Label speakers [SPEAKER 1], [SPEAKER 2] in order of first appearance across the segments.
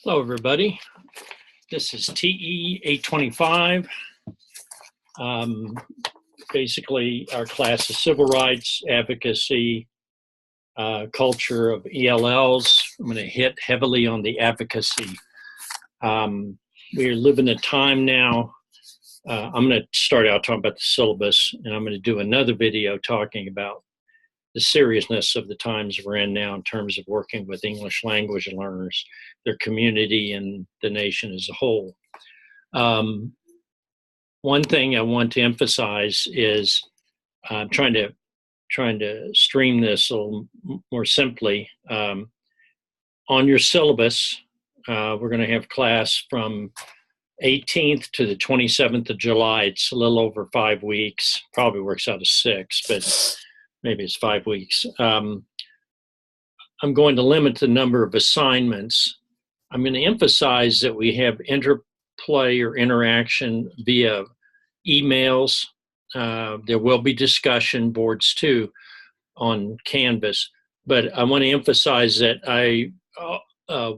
[SPEAKER 1] Hello, everybody. This is TE 825. Basically, our class is Civil Rights, Advocacy, Culture of ELLs. I'm going to hit heavily on the advocacy. We're living a time now. I'm going to start out talking about the syllabus, and I'm going to do another video talking about the seriousness of the times we're in now in terms of working with English language learners, their community, and the nation as a whole. One thing I want to emphasize is I'm trying to stream this a little more simply. On your syllabus, we're going to have class from 18th to the 27th of July. It's a little over 5 weeks. Probably works out to 6, but maybe it's 5 weeks. I'm going to limit the number of assignments. I'm going to emphasize that we have interplay or interaction via emails. There will be discussion boards too on Canvas, but I want to emphasize that I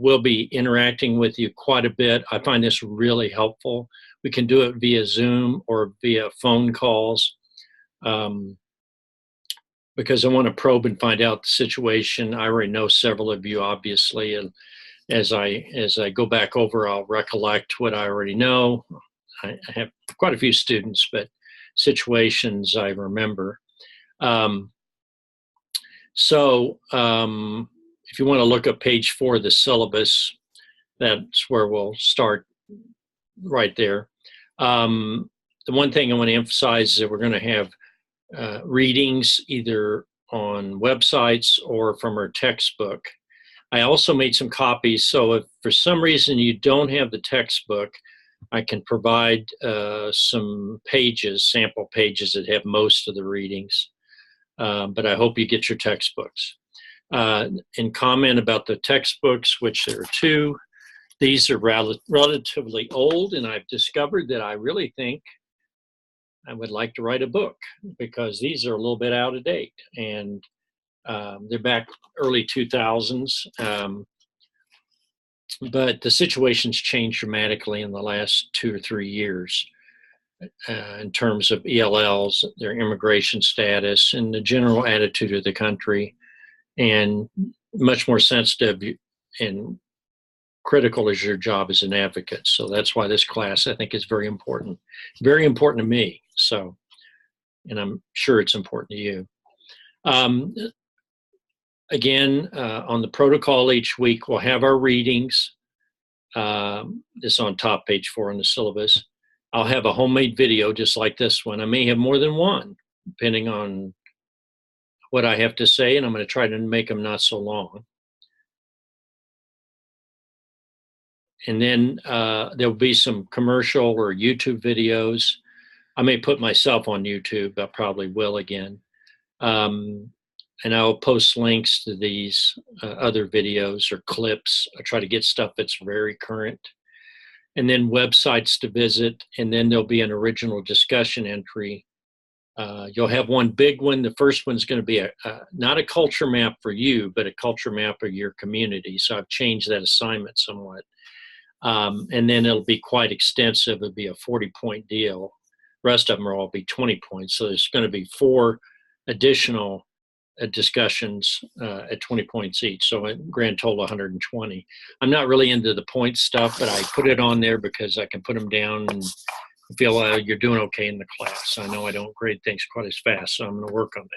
[SPEAKER 1] will be interacting with you quite a bit. I find this really helpful. We can do it via Zoom or via phone calls. Because I want to probe and find out the situation. I already know several of you, obviously, and as I go back over, I'll recollect what I already know. I have quite a few students, but situations I remember. If you want to look at page 4 of the syllabus, that's where we'll start right there. The one thing I want to emphasize is that we're going to have readings either on websites or from our textbook. I also made some copies, so if for some reason you don't have the textbook, I can provide some pages, sample pages that have most of the readings, but I hope you get your textbooks. And comment about the textbooks, which there are 2. These are relatively old, and I've discovered that I really think I would like to write a book because these are a little bit out of date, and they're back early 2000s. But the situation's changed dramatically in the last 2 or 3 years in terms of ELLs, their immigration status, and the general attitude of the country, and much more sensitive and critical is your job as an advocate. So that's why this class, I think, is very important to me. So, and I'm sure it's important to you. Again, on the protocol each week, we'll have our readings. This is on top page 4 on the syllabus. I'll have a homemade video just like this one. I may have more than one, depending on what I have to say, and I'm going to try to make them not so long. And then there'll be some commercial or YouTube videos. I may put myself on YouTube. I probably will again. And I'll post links to these other videos or clips. I try to get stuff that's very current. And then websites to visit. And then there'll be an original discussion entry. You'll have one big one. The first one's going to be not a culture map for you, but a culture map of your community. So I've changed that assignment somewhat. And then it'll be quite extensive. It'll be a 40-point deal. The rest of them will all be 20 points. So there's going to be 4 additional discussions at 20 points each. So a grand total of 120. I'm not really into the point stuff, but I put it on there because I can put them down and feel you're doing okay in the class. I know I don't grade things quite as fast, so I'm going to work on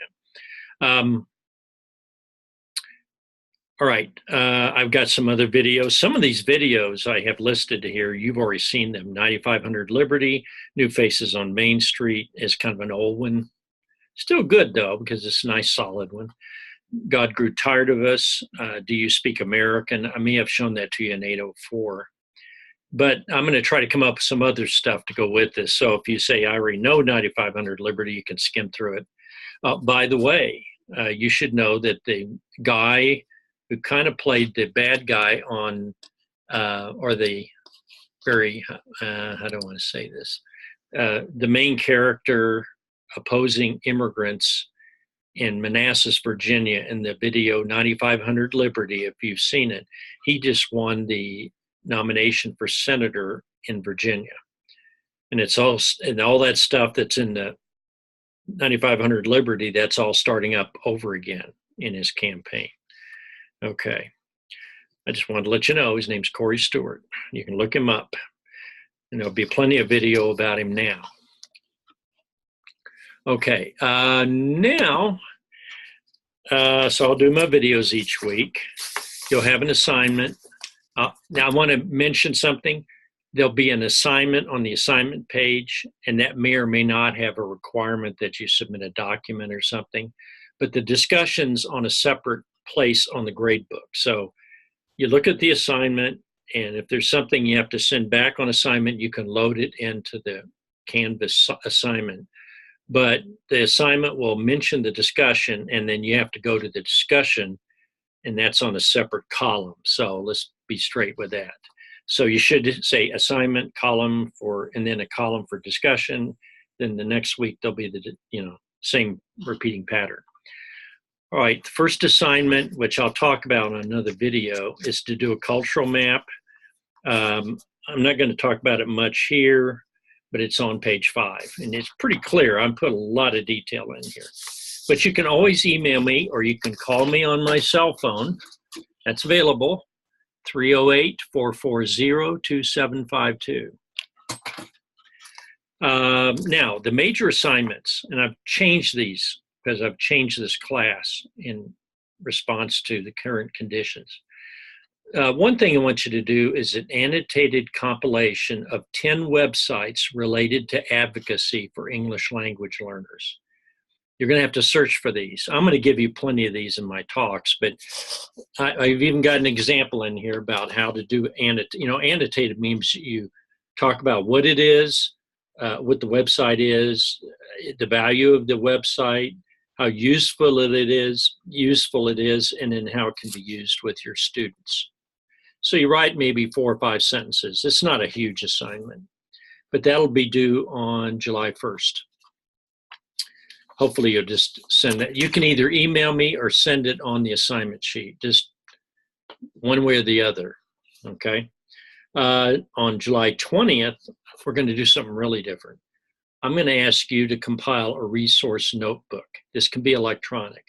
[SPEAKER 1] that. All right, I've got some other videos. Some of these videos I have listed here, you've already seen them. 9500 Liberty, New Faces on Main Street is kind of an old one. Still good, though, because it's a nice, solid one. God Grew Tired of Us, Do You Speak American? I may have shown that to you in 804. But I'm going to try to come up with some other stuff to go with this. So if you say, I already know 9500 Liberty, you can skim through it. By the way, you should know that the guy who kind of played the bad guy on, or the very, how do I want to say this? The main character opposing immigrants in Manassas, Virginia, in the video 9500 Liberty, if you've seen it, he just won the nomination for senator in Virginia. And it's all, and all that stuff that's in the 9500 Liberty, that's all starting up over again in his campaign. Okay. I just wanted to let you know his name's Corey Stewart. You can look him up, and there'll be plenty of video about him now. Okay, now, so I'll do my videos each week. You'll have an assignment. Now I want to mention something. There'll be an assignment on the assignment page, and that may or may not have a requirement that you submit a document or something, but the discussion's on a separate place on the grade book. So you look at the assignment, and if there's something you have to send back on assignment, you can load it into the Canvas assignment. But the assignment will mention the discussion, and then you have to go to the discussion, and that's on a separate column. So let's be straight with that. So you should say assignment column for, and then a column for discussion. Then the next week there'll be the, same repeating pattern. All right, the first assignment, which I'll talk about on another video, is to do a cultural map. I'm not going to talk about it much here, but it's on page 5, and it's pretty clear. I put a lot of detail in here. But you can always email me, or you can call me on my cell phone. That's available, 308-440-2752. Now, the major assignments, and I've changed these because I've changed this class in response to the current conditions. One thing I want you to do is an annotated compilation of 10 websites related to advocacy for English language learners. You're going to have to search for these. I'm going to give you plenty of these in my talks, but I've even got an example in here about how to do annotated. Annotated means you talk about what it is, what the website is, the value of the website, how useful it is, and then how it can be used with your students. So you write maybe 4 or 5 sentences. It's not a huge assignment, but that'll be due on July 1st. Hopefully you'll just send it. You can either email me or send it on the assignment sheet, just one way or the other, okay? On July 20th, we're going to do something really different. I'm going to ask you to compile a resource notebook. This can be electronic.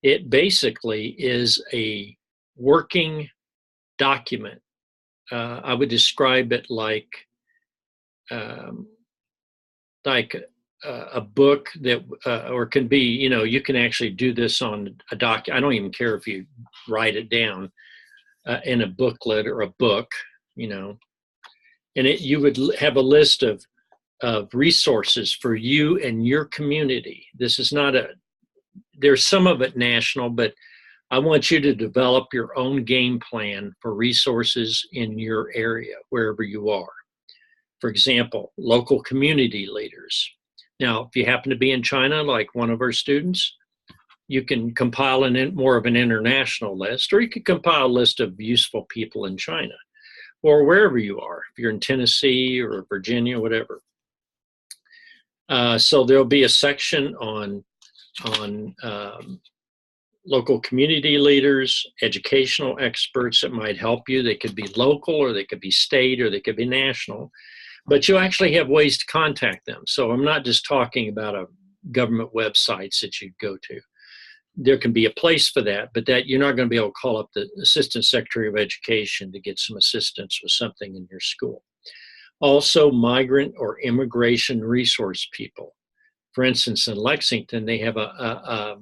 [SPEAKER 1] It basically is a working document. I would describe it like a book that, or can be, you can actually do this on a doc. I don't even care if you write it down in a booklet or a book, and you would have a list of resources for you and your community. This is not there's some of it national, but I want you to develop your own game plan for resources in your area, wherever you are. For example, local community leaders. Now, if you happen to be in China, like one of our students, you can compile more of an international list, or you could compile a list of useful people in China, or wherever you are, if you're in Tennessee or Virginia, whatever. So there'll be a section on local community leaders, educational experts that might help you. They could be local, or they could be state, or they could be national, but you actually have ways to contact them. So I'm not just talking about government websites that you'd go to. There can be a place for that, but that you're not going to be able to call up the Assistant Secretary of Education to get some assistance with something in your school. Also, migrant or immigration resource people. For instance, in Lexington, they have a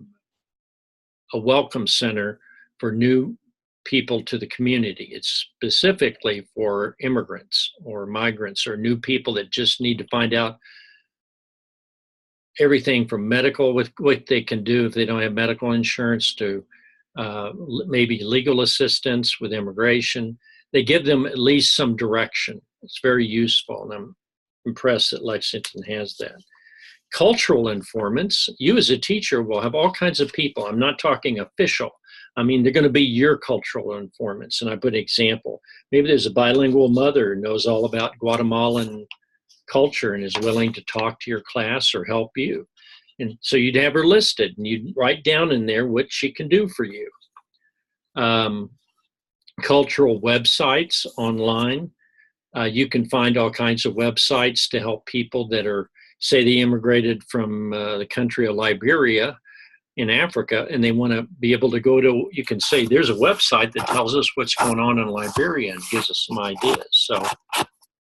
[SPEAKER 1] welcome center for new people to the community. It's specifically for immigrants or migrants or new people that just need to find out everything from medical, with what they can do if they don't have medical insurance, to maybe legal assistance with immigration. They give them at least some direction. It's very useful, and I'm impressed that Lexington has that. Cultural informants, you as a teacher will have all kinds of people. I'm not talking official. I mean, they're going to be your cultural informants. And I put an example. Maybe there's a bilingual mother who knows all about Guatemalan culture and is willing to talk to your class or help you. And so you'd have her listed, and you'd write down in there what she can do for you. cultural websites online. You can find all kinds of websites to help people that are, say, they immigrated from the country of Liberia in Africa, and they want to be able to go to, you can say, there's a website that tells us what's going on in Liberia and gives us some ideas. So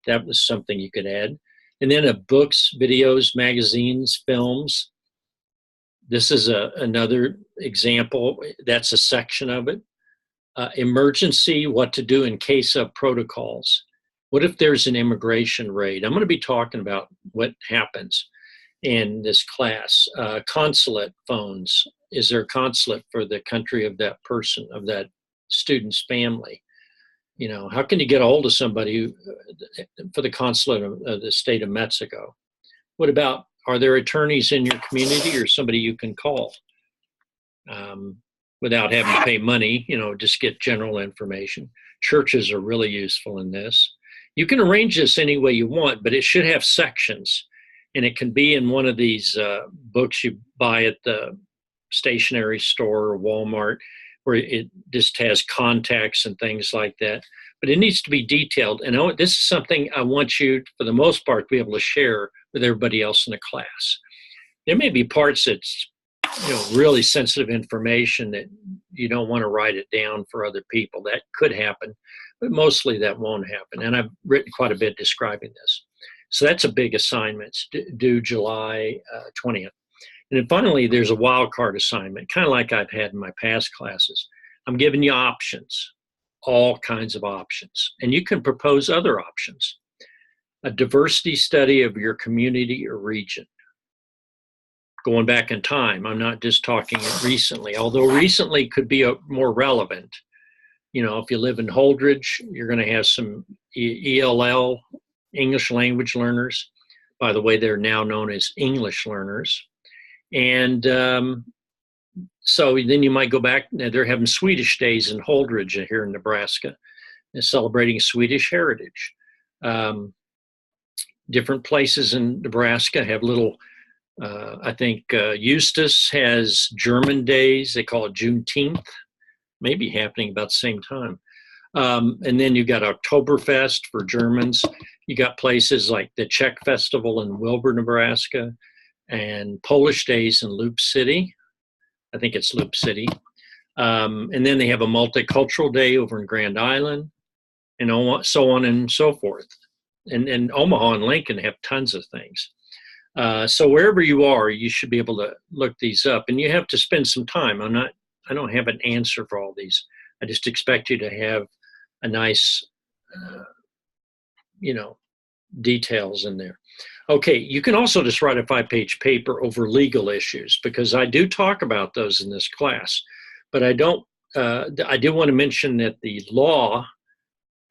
[SPEAKER 1] that was something you could add. And then books, videos, magazines, films. This is another example. That's a section of it. Emergency, what to do in case of protocols. What if there's an immigration raid? I'm going to be talking about what happens in this class. Consulate phones. Is there a consulate for the country of that person, of that student's family? You know, how can you get a hold of somebody for the consulate of the state of Mexico? What about, are there attorneys in your community or somebody you can call without having to pay money, you know, just get general information? Churches are really useful in this. You can arrange this any way you want, but it should have sections. And it can be in one of these books you buy at the stationery store or Walmart, where it just has contacts and things like that. But it needs to be detailed. And this is something I want you, for the most part, to be able to share with everybody else in the class. There may be parts that's, you know, really sensitive information that you don't want to write it down for other people. That could happen, but mostly that won't happen. And I've written quite a bit describing this. So that's a big assignment, due July 20th. And then finally, there's a wildcard assignment, kind of like I've had in my past classes. I'm giving you options, all kinds of options. And you can propose other options. A diversity study of your community or region. Going back in time, I'm not just talking recently, although recently could be more relevant. You know, if you live in Holdridge, you're going to have some ELL, English language learners. By the way, they're now known as English learners. And so then you might go back, they're having Swedish days in Holdridge here in Nebraska, and celebrating Swedish heritage. Different places in Nebraska have little, I think Eustis has German days, they call it Juneteenth, maybe happening about the same time. And then you got Oktoberfest for Germans. You got places like the Czech Festival in Wilbur, Nebraska, and Polish days in Loop City. I think it's Loop City. And then they have a multicultural day over in Grand Island, and so on and so forth. And Omaha and Lincoln have tons of things. So wherever you are, you should be able to look these up, and you have to spend some time. I don't have an answer for all these. I just expect you to have a nice, you know, details in there. Okay, you can also just write a 5-page paper over legal issues, because I do talk about those in this class, but I don't, I do want to mention that the law,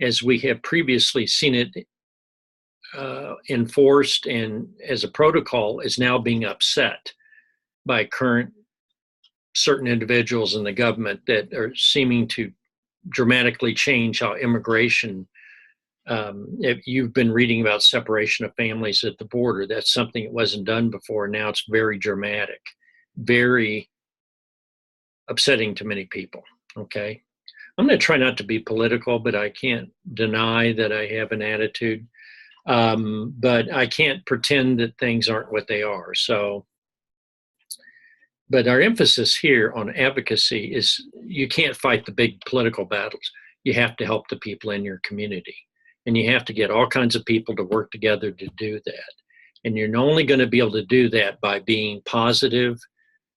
[SPEAKER 1] as we have previously seen it enforced and as a protocol, is now being upset by current certain individuals in the government that are seeming to dramatically change how immigration. If you've been reading about separation of families at the border, that's something that wasn't done before. Now it's very dramatic, very upsetting to many people. Okay. I'm going to try not to be political, but I can't deny that I have an attitude. But I can't pretend that things aren't what they are. So, but our emphasis here on advocacy is you can't fight the big political battles. You have to help the people in your community. And you have to get all kinds of people to work together to do that. And you're only going to be able to do that by being positive,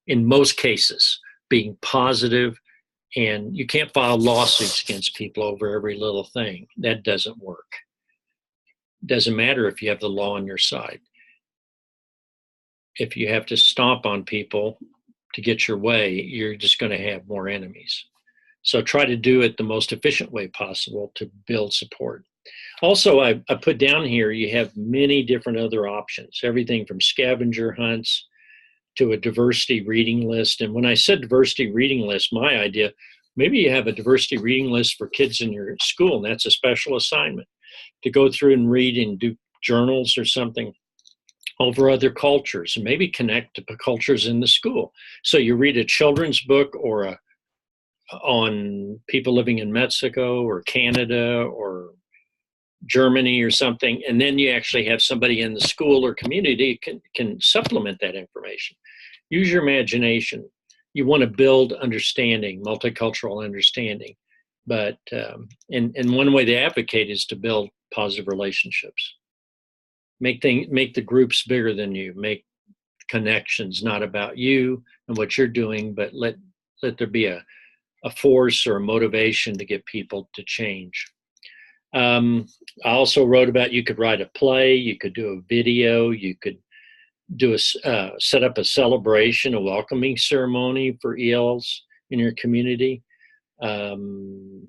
[SPEAKER 1] in most cases, being positive. And you can't file lawsuits against people over every little thing. That doesn't work. It doesn't matter if you have the law on your side. If you have to stomp on people to get your way, you're just going to have more enemies. So try to do it the most efficient way possible to build support. Also, I put down here, you have many different other options, everything from scavenger hunts to a diversity reading list. And when I said diversity reading list, my idea, maybe you have a diversity reading list for kids in your school, and that's a special assignment to go through and read and do journals or something over other cultures, and maybe connect to cultures in the school. So you read a children's book or on people living in Mexico or Canada or Germany or something, and then you actually have somebody in the school or community can supplement that information. Use your imagination. You want to build understanding, multicultural understanding, but and one way to advocate is to build positive relationships. Make the groups bigger than you. Make connections, not about you and what you're doing, but let there be a force or a motivation to get people to change. I also wrote about you could write a play, you could do a video, you could do set up a celebration, a welcoming ceremony for ELs in your community. Do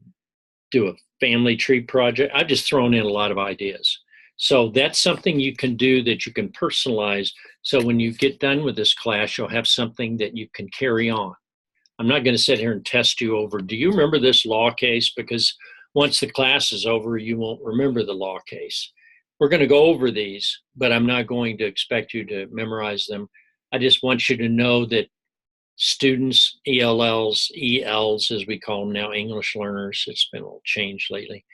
[SPEAKER 1] a family tree project. I've just thrown in a lot of ideas. So that's something you can do that you can personalize. So when you get done with this class, you'll have something that you can carry on. I'm not going to sit here and test you over, do you remember this law case? Because once the class is over, you won't remember the law case. We're going to go over these, but I'm not going to expect you to memorize them. I just want you to know that students, ELLs, ELs, as we call them now, English learners, it's been a little change lately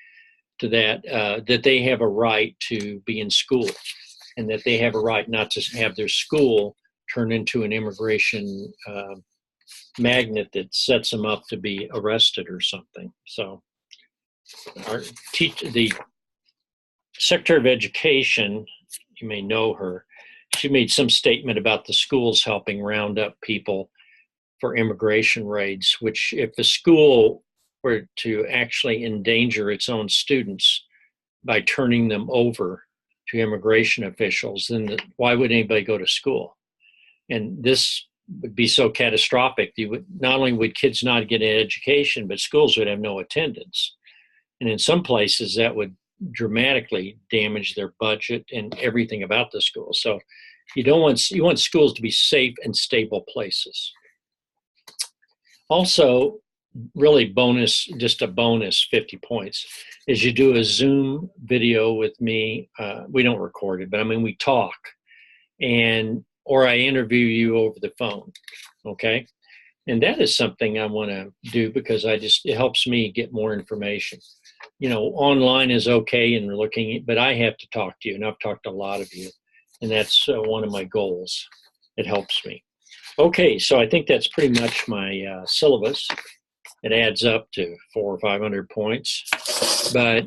[SPEAKER 1] to that, that they have a right to be in school and that they have a right not to have their school turn into an immigration magnet that sets them up to be arrested or something. So the Secretary of Education, you may know her, she made some statement about the schools helping round up people for immigration raids, which if the school were to actually endanger its own students by turning them over to immigration officials, then why would anybody go to school? And this would be so catastrophic. Not only would kids not get an education, but schools would have no attendance. And in some places that would dramatically damage their budget and everything about the school. So you want schools to be safe and stable places. Also, really just a bonus 50 points, is you do a Zoom video with me. We don't record it, but I mean, we talk, or I interview you over the phone, okay? And that is something I want to do because it helps me get more information. You know, online is okay and looking, but I have to talk to you, and I've talked to a lot of you, and that's one of my goals. It helps me. Okay, so I think that's pretty much my syllabus. It adds up to 400 or 500 points, but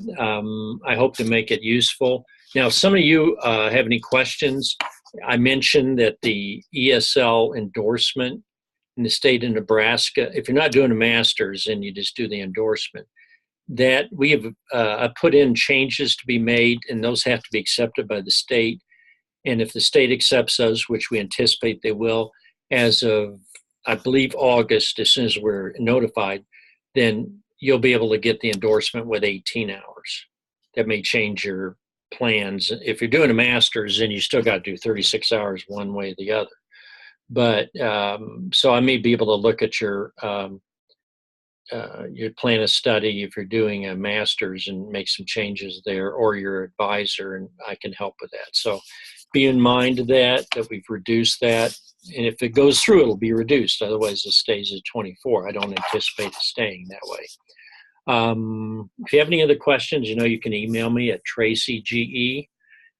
[SPEAKER 1] I hope to make it useful. Now, if some of you have any questions, I mentioned that the ESL endorsement in the state of Nebraska, if you're not doing a master's and you just do the endorsement, that we have put in changes to be made, and those have to be accepted by the state. And if the state accepts those, which we anticipate they will, as of, I believe, August, as soon as we're notified, then you'll be able to get the endorsement with 18 hours. That may change your plans. If you're doing a master's, then you still got to do 36 hours one way or the other. But so I may be able to look at your plan of study if you're doing a master's and make some changes there, or your advisor, and I can help with that. So be in mind of that we've reduced that. And if it goes through, it'll be reduced. Otherwise, it stays at 24. I don't anticipate it staying that way. If you have any other questions, you can email me at tracyge,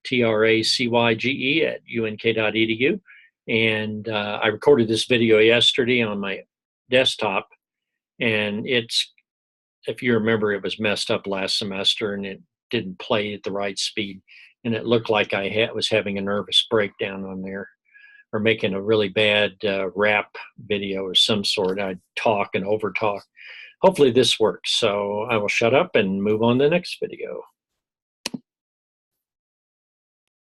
[SPEAKER 1] TRACYGE @unk.edu. And I recorded this video yesterday on my desktop, and if you remember, it was messed up last semester and it didn't play at the right speed. And it looked like I was having a nervous breakdown on there, or making a really bad rap video of some sort. I'd talk and over talk. Hopefully this works. So I will shut up and move on to the next video.